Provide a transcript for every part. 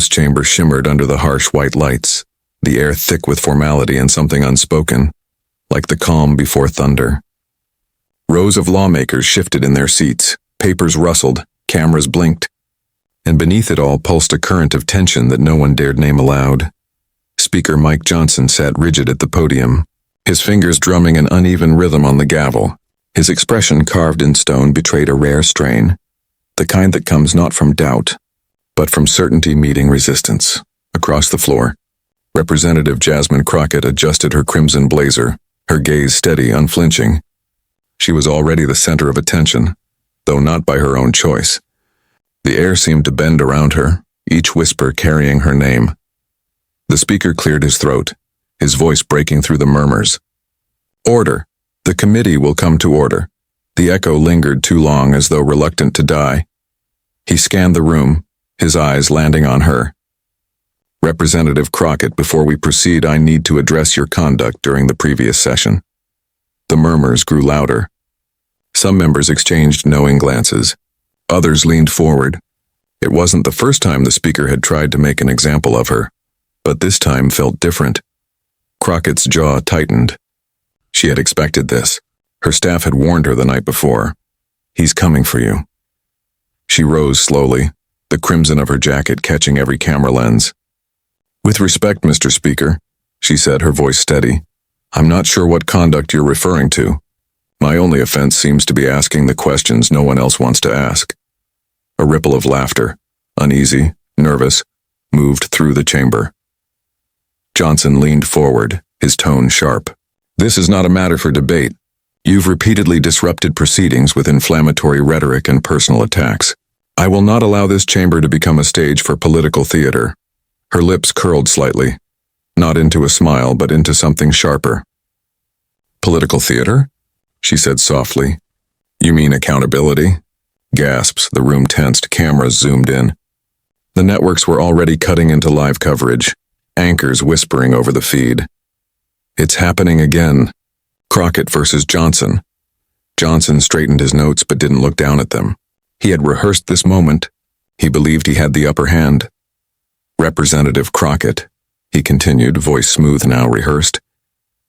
House chamber shimmered under the harsh white lights, the air thick with formality and something unspoken, like the calm before thunder. Rows of lawmakers shifted in their seats, papers rustled, cameras blinked, and beneath it all pulsed a current of tension that no one dared name aloud. Speaker Mike Johnson sat rigid at the podium, his fingers drumming an uneven rhythm on the gavel. His expression carved in stone betrayed a rare strain, the kind that comes not from doubt, but from certainty meeting resistance. Across the floor, Representative Jasmine Crockett adjusted her crimson blazer, her gaze steady, unflinching. She was already the center of attention, though not by her own choice. The air seemed to bend around her, each whisper carrying her name. The speaker cleared his throat, his voice breaking through the murmurs. "Order! The committee will come to order." The echo lingered too long, as though reluctant to die. He scanned the room, his eyes landing on her. "Representative Crockett, before we proceed, I need to address your conduct during the previous session." The murmurs grew louder. Some members exchanged knowing glances. Others leaned forward. It wasn't the first time the speaker had tried to make an example of her, but this time felt different. Crockett's jaw tightened. She had expected this. Her staff had warned her the night before. "He's coming for you." She rose slowly, the crimson of her jacket catching every camera lens. "With respect, Mr. Speaker," she said, her voice steady, "I'm not sure what conduct you're referring to. My only offense seems to be asking the questions no one else wants to ask." A ripple of laughter, uneasy, nervous, moved through the chamber. Johnson leaned forward, his tone sharp. "This is not a matter for debate. You've repeatedly disrupted proceedings with inflammatory rhetoric and personal attacks. I will not allow this chamber to become a stage for political theater." Her lips curled slightly, not into a smile but into something sharper. "Political theater?" she said softly. "You mean accountability?" Gasps, the room tensed, cameras zoomed in. The networks were already cutting into live coverage, anchors whispering over the feed. "It's happening again. Crockett versus Johnson." Johnson straightened his notes but didn't look down at them. He had rehearsed this moment. He believed he had the upper hand. "Representative Crockett," he continued, voice smooth now, rehearsed,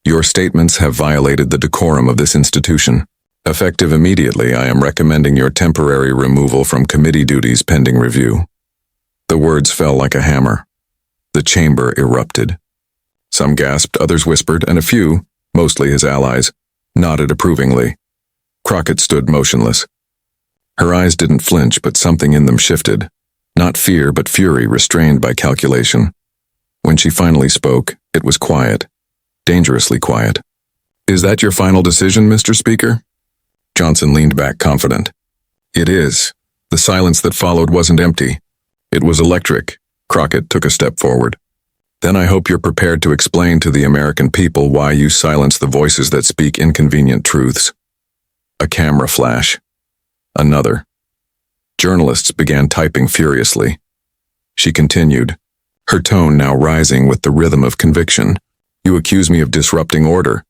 "your statements have violated the decorum of this institution. Effective immediately, I am recommending your temporary removal from committee duties pending review." The words fell like a hammer. The chamber erupted. Some gasped, others whispered, and a few, mostly his allies, nodded approvingly. Crockett stood motionless. Her eyes didn't flinch, but something in them shifted. Not fear, but fury, restrained by calculation. When she finally spoke, it was quiet. Dangerously quiet. "Is that your final decision, Mr. Speaker?" Johnson leaned back, confident. "It is." The silence that followed wasn't empty. It was electric. Crockett took a step forward. "Then I hope you're prepared to explain to the American people why you silence the voices that speak inconvenient truths." A camera flash. Another. Journalists began typing furiously. She continued, her tone now rising with the rhythm of conviction. "You accuse me of disrupting order.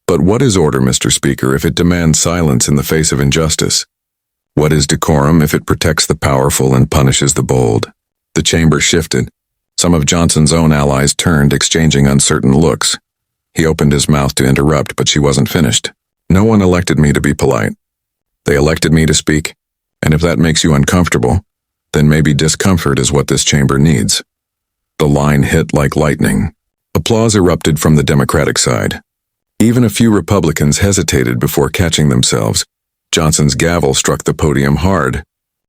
But what is order, Mr. Speaker, if it demands silence in the face of injustice? What is decorum if it protects the powerful and punishes the bold?" The chamber shifted. Some of Johnson's own allies turned, exchanging uncertain looks. He opened his mouth to interrupt, but she wasn't finished. "No one elected me to be polite. They elected me to speak, and if that makes you uncomfortable, then maybe discomfort is what this chamber needs." The line hit like lightning. Applause erupted from the Democratic side. Even a few Republicans hesitated before catching themselves. Johnson's gavel struck the podium hard.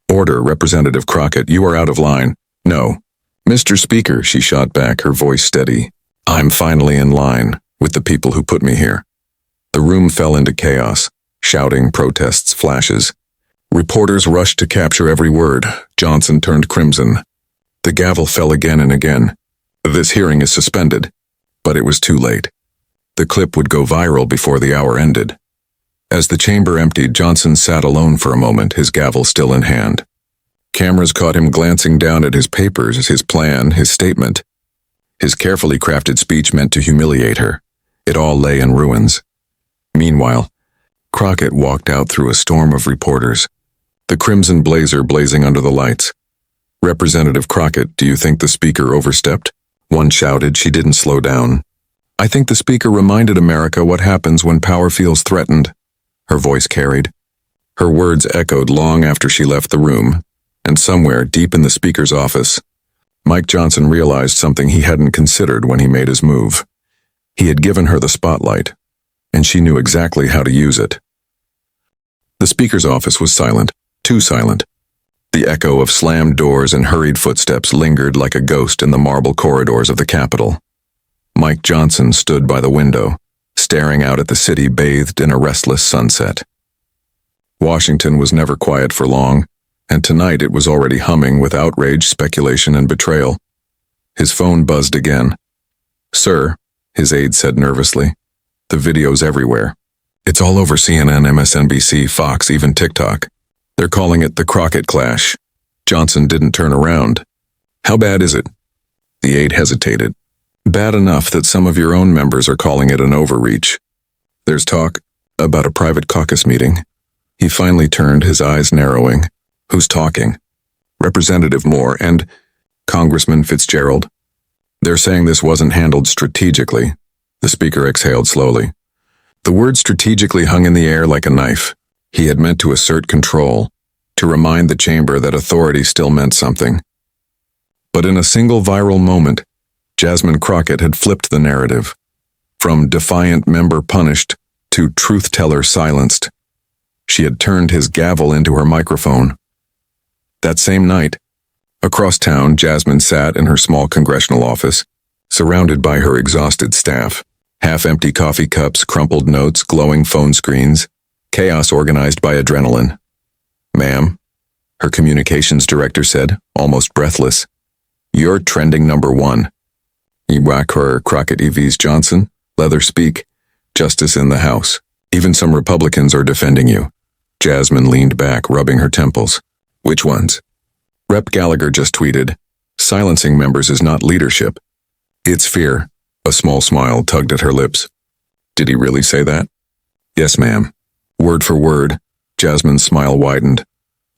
"Order, Representative Crockett, you are out of line." "No." "Mr. Speaker," she shot back, her voice steady, "I'm finally in line with the people who put me here." The room fell into chaos, shouting, protests, flashes. Reporters rushed to capture every word. Johnson turned crimson. The gavel fell again and again. "This hearing is suspended." But it was too late. The clip would go viral before the hour ended. As the chamber emptied, Johnson sat alone for a moment, his gavel still in hand. Cameras caught him glancing down at his papers, his plan, his statement. His carefully crafted speech meant to humiliate her. It all lay in ruins. Meanwhile, Crockett walked out through a storm of reporters, the crimson blazer blazing under the lights. Representative Crockett, do you think the speaker overstepped? One shouted. She didn't slow down. I think the speaker reminded America what happens when power feels threatened. Her voice carried. Her words echoed long after she left the room, and somewhere deep in the speaker's office, Mike Johnson realized something he hadn't considered when he made his move. He had given her the spotlight, and she knew exactly how to use it. The speaker's office was silent, too silent. The echo of slammed doors and hurried footsteps lingered like a ghost in the marble corridors of the Capitol. Mike Johnson stood by the window, staring out at the city bathed in a restless sunset. Washington was never quiet for long, and tonight it was already humming with outrage, speculation, and betrayal. His phone buzzed again. Sir, his aide said nervously, the video's everywhere. It's all over CNN, MSNBC, Fox, even TikTok. They're calling it the Crockett Clash. Johnson didn't turn around. How bad is it? The aide hesitated. Bad enough that some of your own members are calling it an overreach. There's talk about a private caucus meeting. He finally turned, his eyes narrowing. Who's talking? Representative Moore and Congressman Fitzgerald. They're saying this wasn't handled strategically. The speaker exhaled slowly. The word strategically hung in the air like a knife. He had meant to assert control, to remind the chamber that authority still meant something. But in a single viral moment, Jasmine Crockett had flipped the narrative, from defiant member punished to truth-teller silenced. She had turned his gavel into her microphone. That same night, across town, Jasmine sat in her small congressional office, surrounded by her exhausted staff. Half-empty coffee cups, crumpled notes, glowing phone screens, chaos organized by adrenaline. Ma'am, her communications director said, almost breathless, you're trending #1. Backfired Crockett EVs Johnson, leather speak, justice in the House. Even some Republicans are defending you. Jasmine leaned back, rubbing her temples. Which ones? Rep. Gallagher just tweeted, silencing members is not leadership. It's fear. A small smile tugged at her lips. Did he really say that? Yes, ma'am. Word for word. Jasmine's smile widened.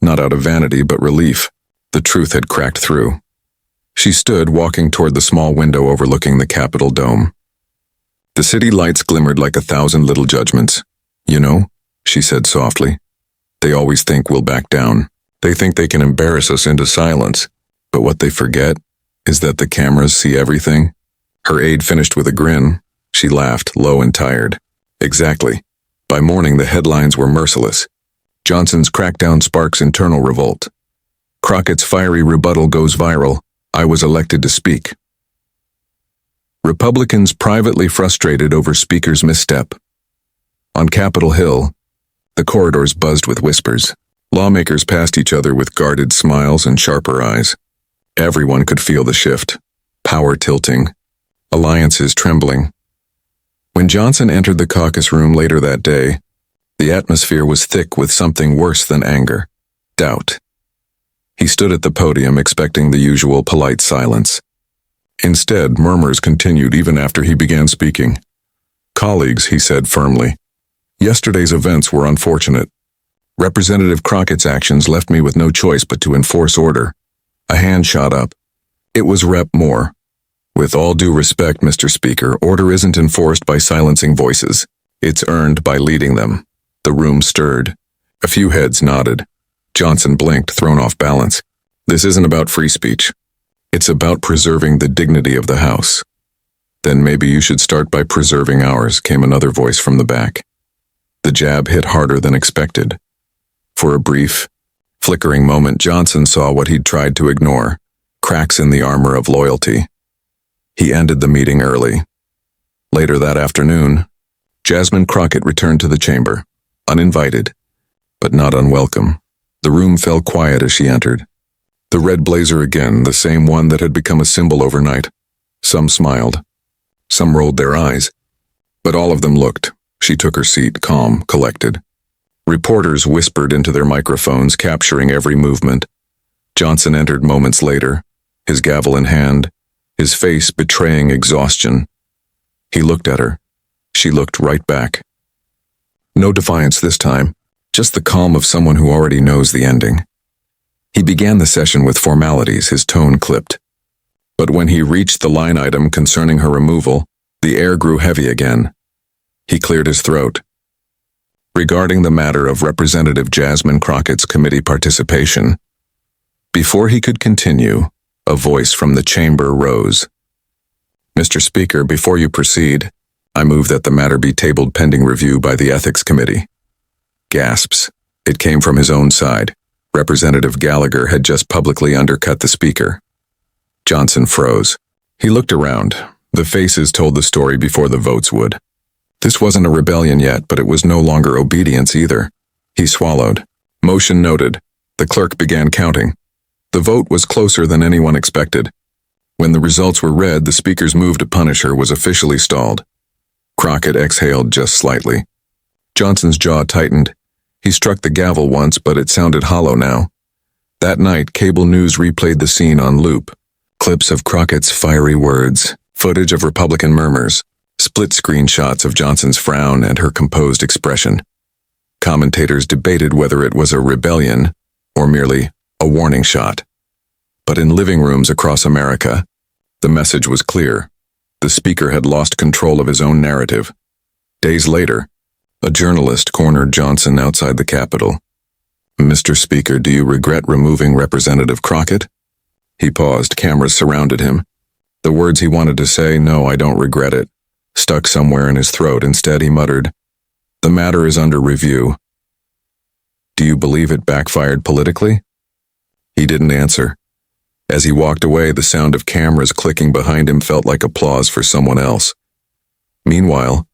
Not out of vanity, but relief. The truth had cracked through. She stood, walking toward the small window overlooking the Capitol dome. The city lights glimmered like 1,000 little judgments. You know, she said softly, they always think we'll back down. They think they can embarrass us into silence. But what they forget is that the cameras see everything. Her aide finished with a grin. She laughed, low and tired. Exactly. By morning, the headlines were merciless. Johnson's crackdown sparks internal revolt. Crockett's fiery rebuttal goes viral. I was elected to speak. Republicans privately frustrated over Speaker's misstep. On Capitol Hill, the corridors buzzed with whispers. Lawmakers passed each other with guarded smiles and sharper eyes. Everyone could feel the shift. Power tilting. Alliances trembling. When Johnson entered the caucus room later that day, the atmosphere was thick with something worse than anger. Doubt. He stood at the podium expecting the usual polite silence. Instead, murmurs continued even after he began speaking. Colleagues, he said firmly, yesterday's events were unfortunate. Representative Crockett's actions left me with no choice but to enforce order. A hand shot up. It was Rep. Moore. With all due respect, Mr. Speaker, order isn't enforced by silencing voices. It's earned by leading them. The room stirred. A few heads nodded. Johnson blinked, thrown off balance. This isn't about free speech. It's about preserving the dignity of the House. Then maybe you should start by preserving ours, came another voice from the back. The jab hit harder than expected. For a brief, flickering moment, Johnson saw what he'd tried to ignore, cracks in the armor of loyalty. He ended the meeting early. Later that afternoon, Jasmine Crockett returned to the chamber, uninvited, but not unwelcome. The room fell quiet as she entered. The red blazer again, the same one that had become a symbol overnight. Some smiled. Some rolled their eyes. But all of them looked. She took her seat, calm, collected. Reporters whispered into their microphones, capturing every movement. Johnson entered moments later, his gavel in hand, his face betraying exhaustion. He looked at her. She looked right back. No defiance this time, just the calm of someone who already knows the ending. He began the session with formalities, his tone clipped. But when he reached the line item concerning her removal, the air grew heavy again. He cleared his throat. Regarding the matter of Representative Jasmine Crockett's committee participation, before he could continue, a voice from the chamber rose. Mr. Speaker, before you proceed, I move that the matter be tabled pending review by the Ethics Committee. Gasps. It came from his own side. Representative Gallagher had just publicly undercut the speaker. Johnson froze. He looked around. The faces told the story before the votes would. This wasn't a rebellion yet, but it was no longer obedience either. He swallowed. Motion noted. The clerk began counting. The vote was closer than anyone expected. When the results were read, the speaker's move to punish her was officially stalled. Crockett exhaled just slightly. Johnson's jaw tightened. He struck the gavel once, but it sounded hollow now. That night, cable news replayed the scene on loop. Clips of Crockett's fiery words, footage of Republican murmurs, split screenshots of Johnson's frown and her composed expression. Commentators debated whether it was a rebellion or merely a warning shot. But in living rooms across America, the message was clear. The speaker had lost control of his own narrative. Days later, a journalist cornered Johnson outside the Capitol. Mr. Speaker, do you regret removing Representative Crockett? He paused, cameras surrounded him. The words he wanted to say, no, I don't regret it, stuck somewhere in his throat. Instead, he muttered, the matter is under review. Do you believe it backfired politically? He didn't answer. As he walked away, the sound of cameras clicking behind him felt like applause for someone else. Meanwhile,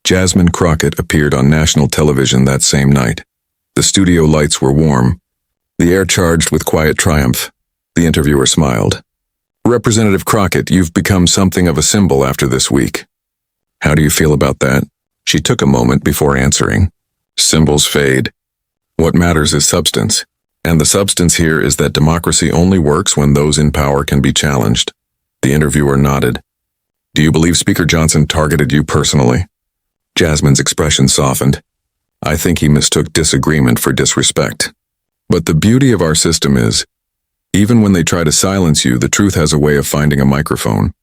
Jasmine Crockett appeared on national television that same night. The studio lights were warm, the air charged with quiet triumph. The interviewer smiled. Representative Crockett, you've become something of a symbol after this week. How do you feel about that? She took a moment before answering. Symbols fade. What matters is substance. And the substance here is that democracy only works when those in power can be challenged. The interviewer nodded. Do you believe Speaker Johnson targeted you personally? Jasmine's expression softened. I think he mistook disagreement for disrespect. But the beauty of our system is, even when they try to silence you, the truth has a way of finding a microphone.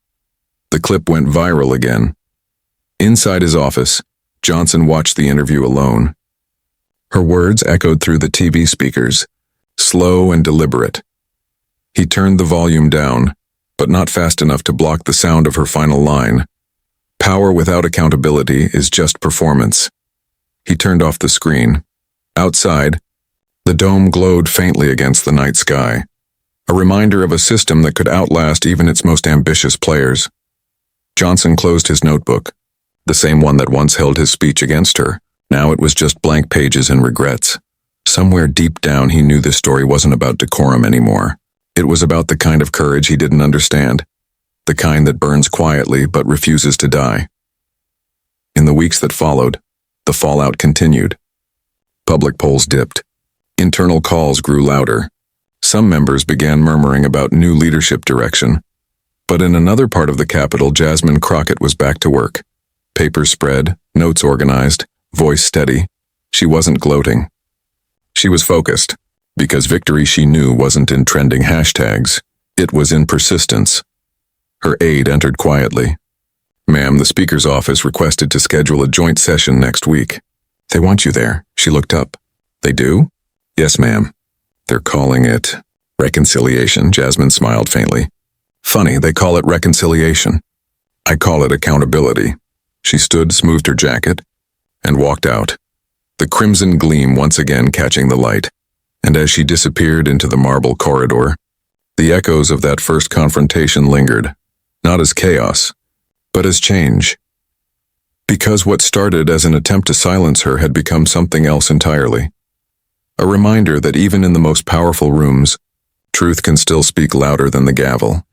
The clip went viral again. Inside his office, Johnson watched the interview alone. Her words echoed through the TV speakers, slow and deliberate. He turned the volume down, but not fast enough to block the sound of her final line. Power without accountability is just performance. He turned off the screen. Outside, the dome glowed faintly against the night sky, a reminder of a system that could outlast even its most ambitious players. Johnson closed his notebook, the same one that once held his speech against her. Now it was just blank pages and regrets. Somewhere deep down he knew this story wasn't about decorum anymore. It was about the kind of courage he didn't understand, the kind that burns quietly but refuses to die. In the weeks that followed, the fallout continued. Public polls dipped. Internal calls grew louder. Some members began murmuring about new leadership direction. But in another part of the Capitol, Jasmine Crockett was back to work. Papers spread, notes organized, voice steady. She wasn't gloating. She was focused, because victory, she knew, wasn't in trending hashtags. It was in persistence. Her aide entered quietly. Ma'am, the Speaker's office requested to schedule a joint session next week. They want you there. She looked up. They do? Yes, ma'am. They're calling it reconciliation. Jasmine smiled faintly. Funny, they call it reconciliation. I call it accountability. She stood, smoothed her jacket, and walked out, the crimson gleam once again catching the light. And as she disappeared into the marble corridor, the echoes of that first confrontation lingered, not as chaos, but as change. Because what started as an attempt to silence her had become something else entirely. A reminder that even in the most powerful rooms, truth can still speak louder than the gavel.